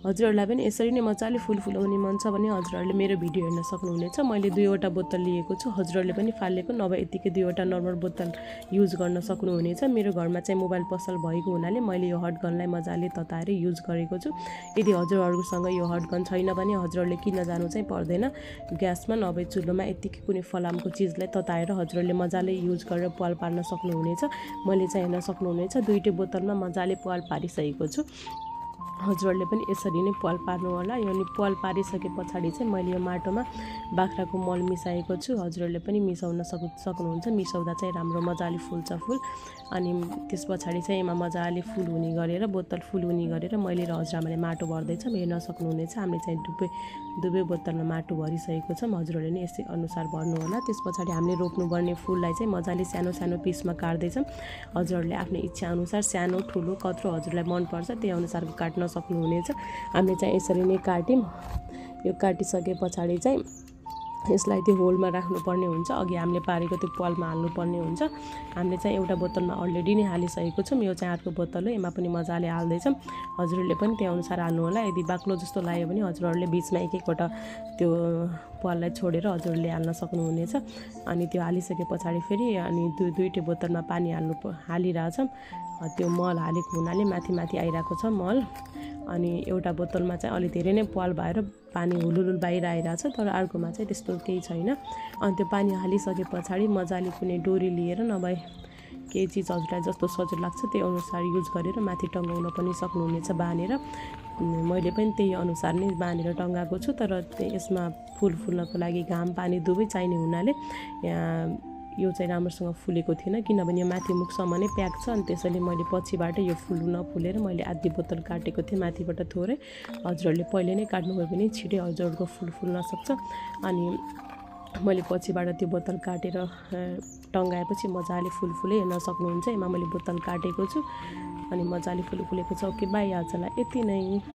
हजुरहरूलाई पनि यसरी नै मजाले फुल फुलाउने मन छ भने हजुरहरूले मेरो भिडियो हेर्न सक्नुहुनेछ। मैले 2वटा बोतल लिएको छु, हजुरहरूले पनि फालेको नभए यतिकै 2वटा नर्मल बोतल युज गर्न सक्नुहुनेछ। मेरो घरमा चाहिँ मोबाइल पसल भएको हुनाले मैले यो हटगनलाई मजाले तताएर युज गरेको छु। यदि हजुरहरूसँग यो हटगन छैन भने हजुरहरूले किन्न जानु चाहिँ पर्दैन। ग्यासमा नभए चुलोमा यतिकै कुनै फलामको चिजलाई तताएर हजुरहरूले मजाले युज गरेर पाल पार्न सक्नुहुनेछ। मैले चाहिँ हेर्न सक्नुहुनेछ 2टी बोतलमा मजाले पाल पारिसकेको छु। हजुरहरूले पनि यसरी नै पाल पार्नु होला। यो नि पाल पारिसके पछाडि चाहिँ मैले यो माटोमा बाख्राको मल मिसाएको छु। हजुरहरूले पनि मिसाउन सक्नुहुन्छ। मिसाउँदा चाहिँ राम्रो मजाले फुल्छ फुल। अनि त्यस पछाडि चाहिँ यसमा मजाले फुल हुने गरेर बोतल फुल हुने गरेर मैले र हजुरआमाले माटो भर्दैछौँ। हेर्न सक्नुहुनेछ हामीले चाहिँ दुवै बोतलमा माटो भरिसकेको छौँ। हजुरहरूले नि यसै अनुसार भर्नु होला। त्यस पछाडि हामीले रोप्नुपर्ने फुललाई चाहिँ मजाले सानो सानो पिसमा काट्दैछौँ। हजुरहरूले आफ्नो इच्छा अनुसार सानो ठुलो कत्रो हजुरलाई मनपर्छ त्यही अनुसारको काट्न सक्नुहुनेछ। हामीले चाहिँ यसरी नै काट्यौँ। यो काटिसके पछाडि चाहिँ यसलाई त्यो होलमा राख्नुपर्ने हुन्छ। अघि हामीले पारेको त्यो पालमा हाल्नुपर्ने हुन्छ। हामीले चाहिँ एउटा बोतलमा अलरेडी नै हालिसकेको छौँ। यो चाहिँ अर्को बोतल हो, यसमा पनि मजाले हाल्दैछौँ। हजुरहरूले पनि त्यही अनुसार हाल्नु होला। यदि बाक्लो जस्तो लाग्यो भने हजुरहरूले बिचमा एक-एकवटा त्यो पाललाई छोडेर हजुरहरूले हाल्न सक्नुहुनेछ। अनि त्यो हालिसके पछाडि फेरि अनि दुईटै बोतलमा पानी हालिरहेछौँ। त्यो मल हालेको हुनाले माथि माथि आइरहेको छ मल। अनि एउटा बोतलमा चाहिँ अलि धेरै नै पाल भएर पानी हुलुलुल बाहिर आइरहेछ, तर अर्कोमा चाहिँ त्यस्तो केही छैन। अनि त्यो पानी हालिसके पछाडि मजाले कुनै डोरी लिएर नभए केही चिज हजुरलाई जस्तो सजिलो लाग्छ त्यही अनुसार युज गरेर माथि टङ्गाउन पनि सक्नुहुनेछ बाँधेर। मैले पनि त्यही अनुसार नै बाँधेर टङ्गाएको छु। तर यसमा फुल फुल्नको लागि घाम पानी दुवै चाहिने हुनाले यो चाहिँ राम्रोसँग फुलेको थिएन, किनभने यो माथि मुखसम्म नै प्याक छ। अनि त्यसैले मैले पछिबाट यो फुल नफुलेर मैले आधी बोतल काटेको थिएँ माथिबाट थोरै। हजुरहरूले पहिले नै काट्नुभयो भने छिटै हजुरहरूको फुल फुल्न सक्छ। अनि मैले पछिबाट त्यो बोतल काटेर टङ्गाएपछि मजाले फुल फुले हेर्न सक्नुहुन्छ। यसमा मैले बोतल काटेको छु अनि मजाले फुलेको छ। ओके बाई, आजलाई यति नै।